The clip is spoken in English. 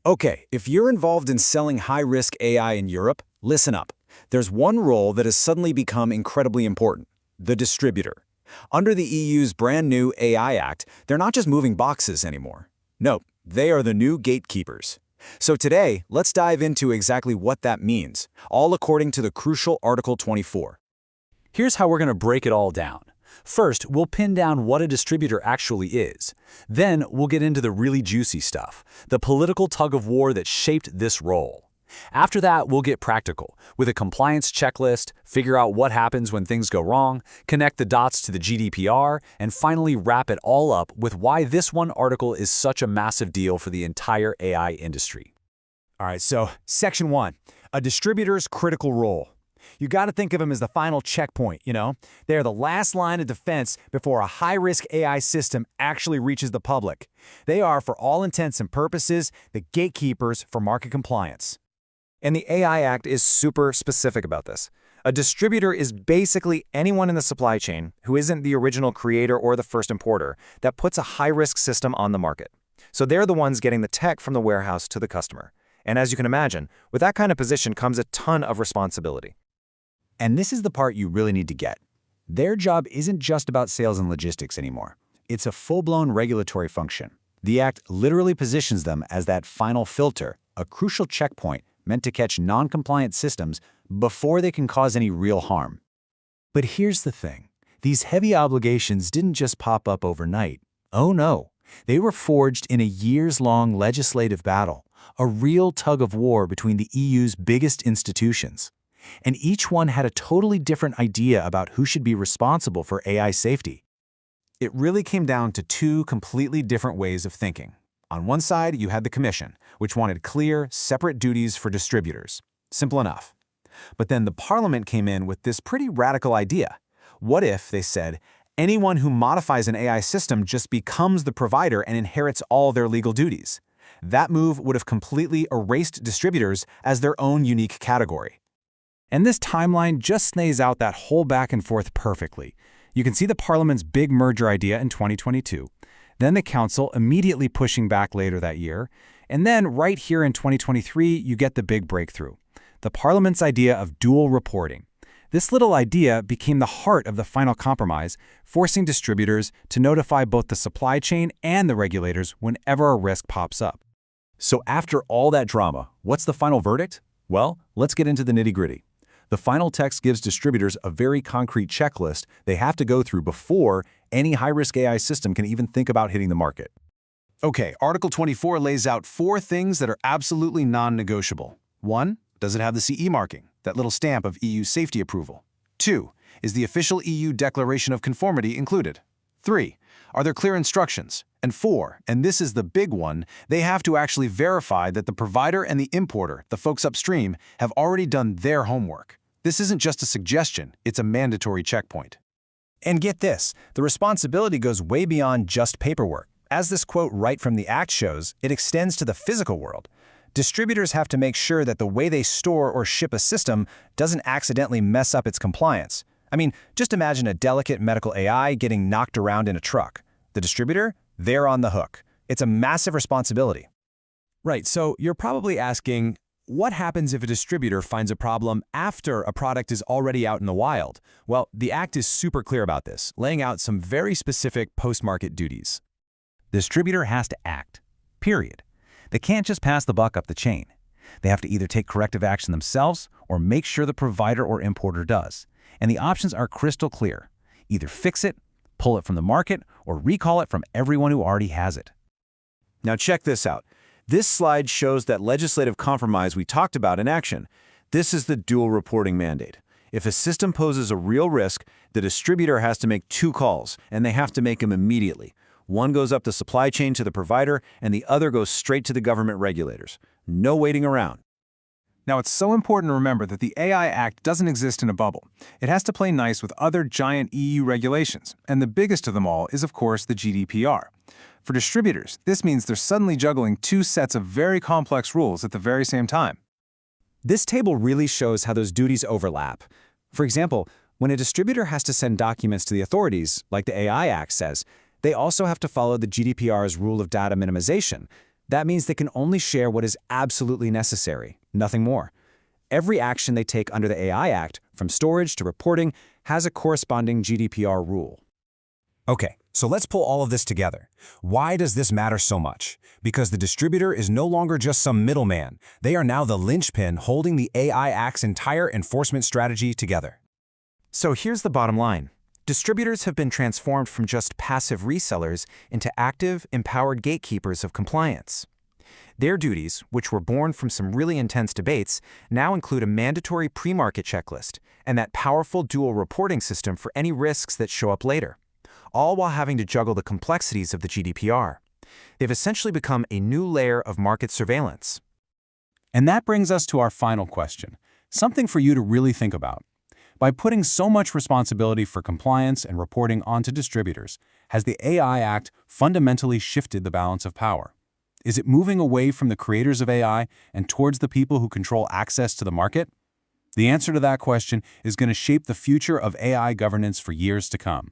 Okay, if you're involved in selling high-risk AI in Europe, listen up. There's one role that has suddenly become incredibly important: the distributor. Under the EU's brand new AI Act, they're not just moving boxes anymore. No, they are the new gatekeepers. So today, let's dive into exactly what that means, all according to the crucial Article 24. Here's how we're going to break it all down. First, we'll pin down what a distributor actually is. Then, we'll get into the really juicy stuff, the political tug-of-war that shaped this role. After that, we'll get practical, with a compliance checklist, figure out what happens when things go wrong, connect the dots to the GDPR, and finally wrap it all up with why this one article is such a massive deal for the entire AI industry. All right, so Section 1, a distributor's critical role. You got to think of them as the final checkpoint, you know? They're the last line of defense before a high-risk AI system actually reaches the public. They are, for all intents and purposes, the gatekeepers for market compliance. And the AI Act is super specific about this. A distributor is basically anyone in the supply chain who isn't the original creator or the first importer that puts a high-risk system on the market. So they're the ones getting the tech from the warehouse to the customer. And as you can imagine, with that kind of position comes a ton of responsibility. And this is the part you really need to get. Their job isn't just about sales and logistics anymore. It's a full-blown regulatory function. The Act literally positions them as that final filter, a crucial checkpoint meant to catch non-compliant systems before they can cause any real harm. But here's the thing. These heavy obligations didn't just pop up overnight. Oh no. They were forged in a years-long legislative battle, a real tug-of-war between the EU's biggest institutions. And each one had a totally different idea about who should be responsible for AI safety. It really came down to two completely different ways of thinking. On one side, you had the Commission, which wanted clear, separate duties for distributors. Simple enough. But then the Parliament came in with this pretty radical idea. What if, they said, anyone who modifies an AI system just becomes the provider and inherits all their legal duties? That move would have completely erased distributors as their own unique category. And this timeline just snays out that whole back and forth perfectly. You can see the Parliament's big merger idea in 2022, then the Council immediately pushing back later that year, and then right here in 2023, you get the big breakthrough, the Parliament's idea of dual reporting. This little idea became the heart of the final compromise, forcing distributors to notify both the supply chain and the regulators whenever a risk pops up. So after all that drama, what's the final verdict? Well, let's get into the nitty-gritty. The final text gives distributors a very concrete checklist they have to go through before any high-risk AI system can even think about hitting the market. Okay, Article 24 lays out 4 things that are absolutely non-negotiable. 1. Does it have the CE marking, that little stamp of EU safety approval? 2. Is the official EU Declaration of Conformity included? 3. Are there clear instructions? And 4, and this is the big one, they have to actually verify that the provider and the importer, the folks upstream, have already done their homework. This isn't just a suggestion, it's a mandatory checkpoint. And get this, the responsibility goes way beyond just paperwork. As this quote right from the Act shows, it extends to the physical world. Distributors have to make sure that the way they store or ship a system doesn't accidentally mess up its compliance. I mean, just imagine a delicate medical AI getting knocked around in a truck. The distributor, they're on the hook. It's a massive responsibility. Right, so you're probably asking, what happens if a distributor finds a problem after a product is already out in the wild? Well, the Act is super clear about this, laying out some very specific post-market duties. The distributor has to act, period. They can't just pass the buck up the chain. They have to either take corrective action themselves or make sure the provider or importer does. And the options are crystal clear. Either fix it, pull it from the market, or recall it from everyone who already has it. Now check this out. This slide shows that legislative compromise we talked about in action. This is the dual reporting mandate. If a system poses a real risk, the distributor has to make 2 calls, and they have to make them immediately. One goes up the supply chain to the provider, and the other goes straight to the government regulators. No waiting around. Now, it's so important to remember that the AI Act doesn't exist in a bubble. It has to play nice with other giant EU regulations, and the biggest of them all is, of course, the GDPR. For distributors, this means they're suddenly juggling 2 sets of very complex rules at the very same time. This table really shows how those duties overlap. For example, when a distributor has to send documents to the authorities, like the AI Act says, they also have to follow the GDPR's rule of data minimization. That means they can only share what is absolutely necessary, nothing more. Every action they take under the AI Act, from storage to reporting, has a corresponding GDPR rule. Okay, so let's pull all of this together. Why does this matter so much? Because the distributor is no longer just some middleman. They are now the linchpin holding the AI Act's entire enforcement strategy together. So here's the bottom line. Distributors have been transformed from just passive resellers into active, empowered gatekeepers of compliance. Their duties, which were born from some really intense debates, now include a mandatory pre-market checklist and that powerful dual reporting system for any risks that show up later, all while having to juggle the complexities of the GDPR. They've essentially become a new layer of market surveillance. And that brings us to our final question, something for you to really think about. By putting so much responsibility for compliance and reporting onto distributors, has the AI Act fundamentally shifted the balance of power? Is it moving away from the creators of AI and towards the people who control access to the market? The answer to that question is going to shape the future of AI governance for years to come.